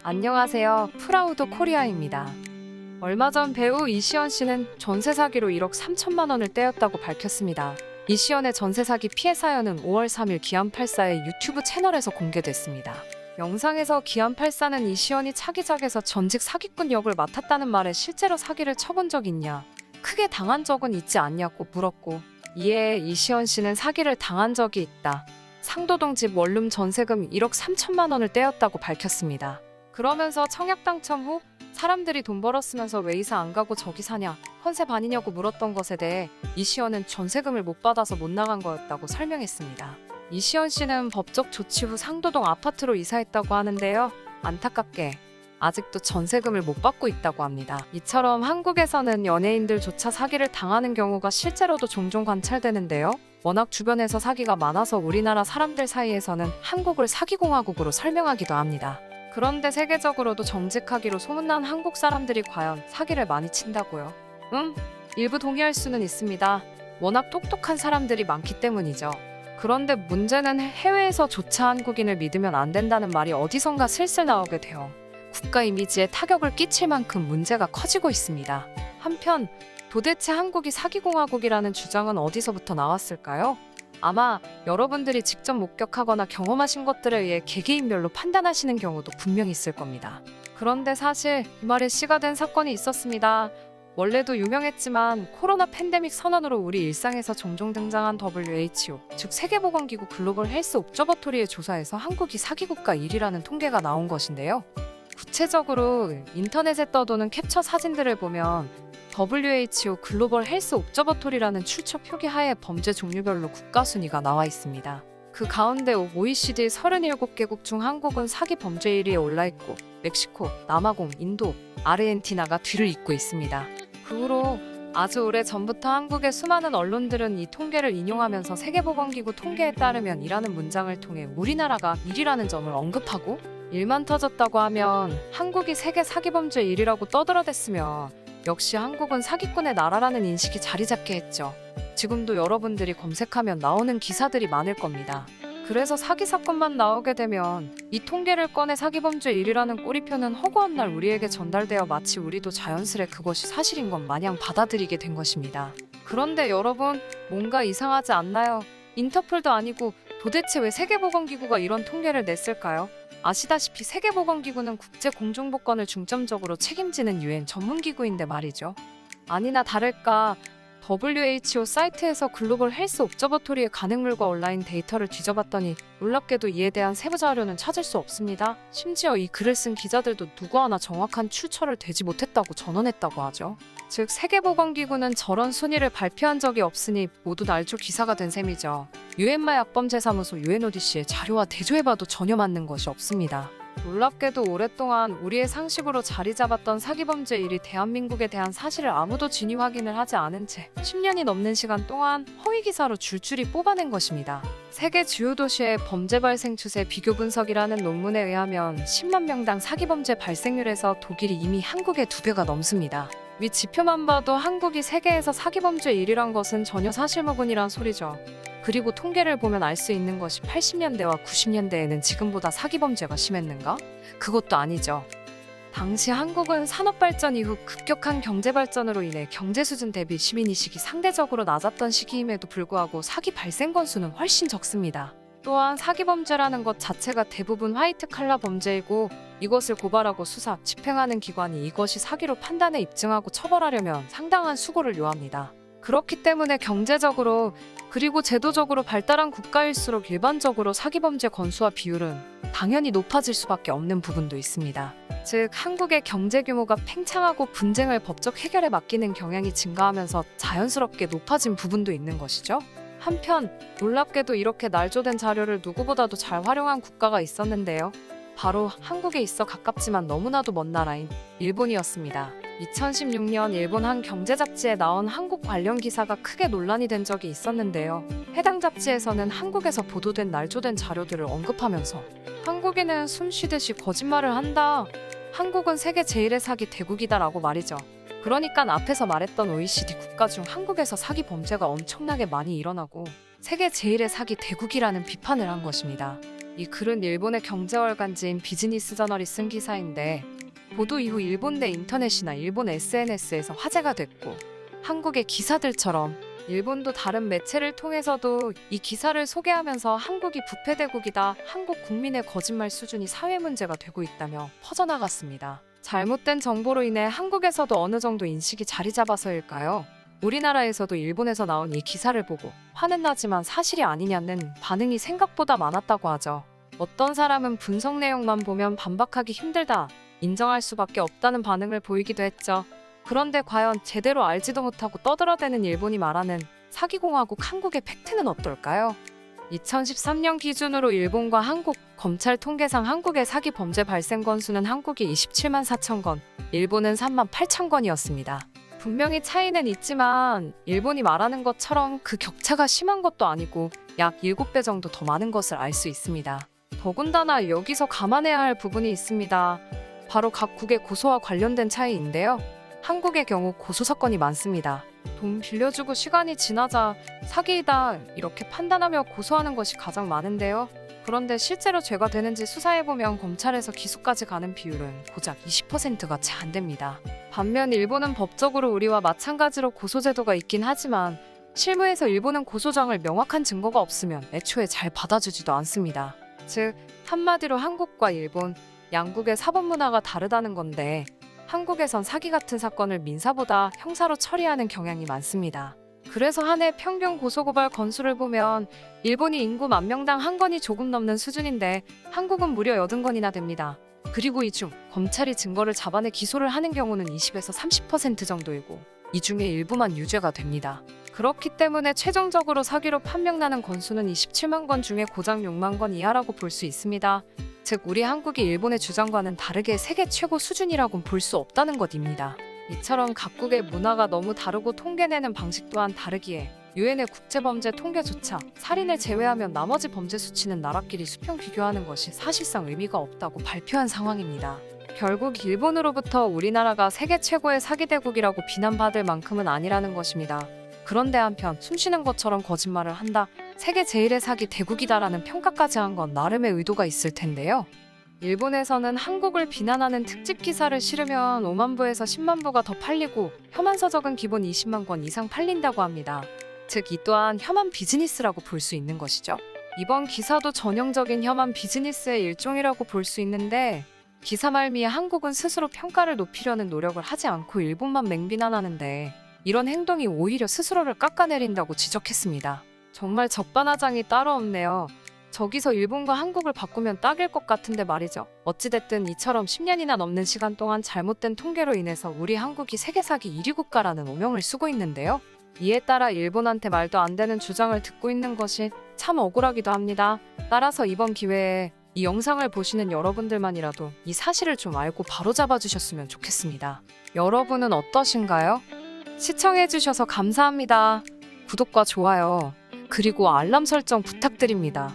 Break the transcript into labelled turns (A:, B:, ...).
A: 안녕하세요. 프라우드 코리아입니다. 얼마 전 배우 이시연 씨는 전세 사기로 1억 3천만 원을 떼었다고 밝혔습니다. 이시연의 전세 사기 피해 사연은 5월 3일 기안84의 유튜브 채널에서 공개됐습니다. 영상에서 기안84는 이시연이 차기작에서 전직 사기꾼 역을 맡았다는 말에 실제로 사기를 쳐본 적 있냐, 크게 당한 적은 있지 않냐고 물었고, 이에 이시연 씨는 사기를 당한 적이 있다, 상도동 집 원룸 전세금 1억 3천만 원을 떼었다고 밝혔습니다. 그러면서 청약 당첨 후 사람들이 돈 벌었으면서 왜 이사 안 가고 저기 사냐, 컨셉 아니냐고 물었던 것에 대해 이시연은 전세금을 못 받아서 못 나간 거였다고 설명했습니다. 이시연 씨는 법적 조치 후 상도동 아파트로 이사했다고 하는데요. 안타깝게 아직도 전세금을 못 받고 있다고 합니다. 이처럼 한국에서는 연예인들조차 사기를 당하는 경우가 실제로도 종종 관찰되는데요. 워낙 주변에서 사기가 많아서 우리나라 사람들 사이에서는 한국을 사기공화국으로 설명하기도 합니다. 그런데 세계적으로도 정직하기로 소문난 한국 사람들이 과연 사기를 많이 친다고요? 일부 동의할 수는 있습니다. 워낙 똑똑한 사람들이 많기 때문이죠. 그런데 문제는 해외에서조차 한국인을 믿으면 안 된다는 말이 어디선가 슬슬 나오게 돼요. 국가 이미지에 타격을 끼칠 만큼 문제가 커지고 있습니다. 한편 도대체 한국이 사기공화국이라는 주장은 어디서부터 나왔을까요? 아마 여러분들이 직접 목격하거나 경험하신 것들에 의해 개개인별로 판단하시는 경우도 분명히 있을 겁니다. 그런데 사실 이 말에 씨가 된 사건이 있었습니다. 원래도 유명했지만 코로나 팬데믹 선언으로 우리 일상에서 종종 등장한 WHO, 즉 세계보건기구 글로벌 헬스 옵저버토리의 조사에서 한국이 사기국가 1위라는 통계가 나온 것인데요. 구체적으로 인터넷에 떠도는 캡처 사진들을 보면 WHO 글로벌 헬스 옵저버토리라는 출처 표기 하에 범죄 종류별로 국가 순위가 나와 있습니다. 그 가운데 OECD 37개국 중 한국은 사기 범죄 1위에 올라있고 멕시코, 남아공, 인도, 아르헨티나가 뒤를 잇고 있습니다. 그 후로 아주 오래 전부터 한국의 수많은 언론들은 이 통계를 인용하면서 세계보건기구 통계에 따르면 이라는 문장을 통해 우리나라가 1위라는 점을 언급하고, 일만 터졌다고 하면 한국이 세계 사기범죄 1위라고 떠들어댔으면 역시 한국은 사기꾼의 나라라는 인식이 자리 잡게 했죠. 지금도 여러분들이 검색하면 나오는 기사들이 많을 겁니다. 그래서 사기 사건만 나오게 되면 이 통계를 꺼내 사기범죄 1위라는 꼬리표는 허구한 날 우리에게 전달되어 마치 우리도 자연스레 그것이 사실인 것 마냥 받아들이게 된 것입니다. 그런데 여러분, 뭔가 이상하지 않나요? 인터폴도 아니고 도대체 왜 세계보건기구가 이런 통계를 냈을까요? 아시다시피 세계보건기구는 국제공중보건을 중점적으로 책임지는 유엔 전문기구인데 말이죠. 아니나 다를까 WHO 사이트에서 글로벌 헬스 옵저버토리의 간행물과 온라인 데이터를 뒤져봤더니 놀랍게도 이에 대한 세부 자료는 찾을 수 없습니다. 심지어 이 글을 쓴 기자들도 누구 하나 정확한 출처를 대지 못했다고 전언했다고 하죠. 즉 세계보건기구는 저런 순위를 발표한 적이 없으니 모두 날조 기사가 된 셈이죠. 유엔마약범죄사무소 UNODC의 자료와 대조해봐도 전혀 맞는 것이 없습니다. 놀랍게도 오랫동안 우리의 상식으로 자리 잡았던 사기범죄 1위 대한민국에 대한 사실을 아무도 진위 확인을 하지 않은 채 10년이 넘는 시간 동안 허위기사로 줄줄이 뽑아낸 것입니다. 세계 주요 도시의 범죄 발생 추세 비교 분석이라는 논문에 의하면 10만 명당 사기범죄 발생률에서 독일이 이미 한국의 2배가 넘습니다. 위 지표만 봐도 한국이 세계에서 사기범죄 1위란 것은 전혀 사실무근이란 소리죠. 그리고 통계를 보면 알 수 있는 것이 80년대와 90년대에는 지금보다 사기범죄가 심했는가? 그것도 아니죠. 당시 한국은 산업발전 이후 급격한 경제발전으로 인해 경제 수준 대비 시민의식이 상대적으로 낮았던 시기임에도 불구하고 사기 발생 건수는 훨씬 적습니다. 또한 사기범죄라는 것 자체가 대부분 화이트 칼라 범죄이고, 이것을 고발하고 수사, 집행하는 기관이 이것이 사기로 판단해 입증하고 처벌하려면 상당한 수고를 요합니다. 그렇기 때문에 경제적으로 그리고 제도적으로 발달한 국가일수록 일반적으로 사기범죄 건수와 비율은 당연히 높아질 수밖에 없는 부분도 있습니다. 즉 한국의 경제 규모가 팽창하고 분쟁을 법적 해결에 맡기는 경향이 증가하면서 자연스럽게 높아진 부분도 있는 것이죠. 한편 놀랍게도 이렇게 날조된 자료를 누구보다도 잘 활용한 국가가 있었는데요. 바로 한국에 있어 가깝지만 너무나도 먼 나라인 일본이었습니다. 2016년 일본 한 경제 잡지에 나온 한국 관련 기사가 크게 논란이 된 적이 있었는데요. 해당 잡지에서는 한국에서 보도된 날조된 자료들을 언급하면서 한국인은 숨 쉬듯이 거짓말을 한다, 한국은 세계 제일의 사기 대국이다 라고 말이죠. 그러니까 앞에서 말했던 OECD 국가 중 한국에서 사기 범죄가 엄청나게 많이 일어나고 세계 제일의 사기 대국이라는 비판을 한 것입니다. 이 글은 일본의 경제월간지인 비즈니스 저널이 쓴 기사인데 보도 이후 일본 내 인터넷이나 일본 SNS에서 화제가 됐고 한국의 기사들처럼 일본도 다른 매체를 통해서도 이 기사를 소개하면서 한국이 부패대국이다, 한국 국민의 거짓말 수준이 사회 문제가 되고 있다며 퍼져나갔습니다. 잘못된 정보로 인해 한국에서도 어느 정도 인식이 자리 잡아서일까요? 우리나라에서도 일본에서 나온 이 기사를 보고 화는 나지만 사실이 아니냐는 반응이 생각보다 많았다고 하죠. 어떤 사람은 분석 내용만 보면 반박하기 힘들다, 인정할 수밖에 없다는 반응을 보이기도 했죠. 그런데 과연 제대로 알지도 못하고 떠들어대는 일본이 말하는 사기공화국 한국의 팩트는 어떨까요? 2013년 기준으로 일본과 한국 검찰 통계상 한국의 사기 범죄 발생 건수는 한국이 27만 4천 건, 일본은 3만 8천 건이었습니다. 분명히 차이는 있지만 일본이 말하는 것처럼 그 격차가 심한 것도 아니고 약 7배 정도 더 많은 것을 알 수 있습니다. 더군다나 여기서 감안해야 할 부분이 있습니다. 바로 각 국의 고소와 관련된 차이인데요. 한국의 경우 고소 사건이 많습니다. 돈 빌려주고 시간이 지나자 사기이다 이렇게 판단하며 고소하는 것이 가장 많은데요. 그런데 실제로 죄가 되는지 수사해보면 검찰에서 기소까지 가는 비율은 고작 20%가 채 안 됩니다. 반면 일본은 법적으로 우리와 마찬가지로 고소제도가 있긴 하지만 실무에서 일본은 고소장을 명확한 증거가 없으면 애초에 잘 받아주지도 않습니다. 즉 한마디로 한국과 일본 양국의 사법 문화가 다르다는 건데 한국에선 사기 같은 사건을 민사보다 형사로 처리하는 경향이 많습니다. 그래서 한 해 평균 고소고발 건수를 보면 일본이 인구 10,000명당 한 건이 조금 넘는 수준인데 한국은 무려 80건이나 됩니다. 그리고 이 중 검찰이 증거를 잡아내 기소를 하는 경우는 20에서 30% 정도이고 이 중에 일부만 유죄가 됩니다. 그렇기 때문에 최종적으로 사기로 판명나는 건수는 27만 건 중에 고작 6만 건 이하라고 볼 수 있습니다. 즉 우리 한국이 일본의 주장과는 다르게 세계 최고 수준이라고는 볼 수 없다는 것입니다. 이처럼 각국의 문화가 너무 다르고 통계내는 방식 또한 다르기에 유엔의 국제범죄 통계조차 살인을 제외하면 나머지 범죄 수치는 나라끼리 수평 비교하는 것이 사실상 의미가 없다고 발표한 상황입니다. 결국 일본으로부터 우리나라가 세계 최고의 사기대국이라고 비난받을 만큼은 아니라는 것입니다. 그런데 한편 숨쉬는 것처럼 거짓말을 한다, 세계 제일의 사기 대국이다라는 평가까지 한 건 나름의 의도가 있을 텐데요. 일본에서는 한국을 비난하는 특집 기사를 실으면 5만 부에서 10만 부가 더 팔리고 혐한 서적은 기본 20만 권 이상 팔린다고 합니다. 즉 이 또한 혐한 비즈니스라고 볼 수 있는 것이죠. 이번 기사도 전형적인 혐한 비즈니스의 일종이라고 볼 수 있는데 기사 말미에 한국은 스스로 평가를 높이려는 노력을 하지 않고 일본만 맹비난하는데 이런 행동이 오히려 스스로를 깎아내린다고 지적했습니다. 정말 적반하장이 따로 없네요. 저기서 일본과 한국을 바꾸면 딱일 것 같은데 말이죠. 어찌됐든 이처럼 10년이나 넘는 시간 동안 잘못된 통계로 인해서 우리 한국이 세계 사기 1위 국가라는 오명을 쓰고 있는데요. 이에 따라 일본한테 말도 안 되는 주장을 듣고 있는 것이 참 억울하기도 합니다. 따라서 이번 기회에 이 영상을 보시는 여러분들만이라도 이 사실을 좀 알고 바로잡아 주셨으면 좋겠습니다. 여러분은 어떠신가요? 시청해주셔서 감사합니다. 구독과 좋아요, 그리고 알람 설정 부탁드립니다.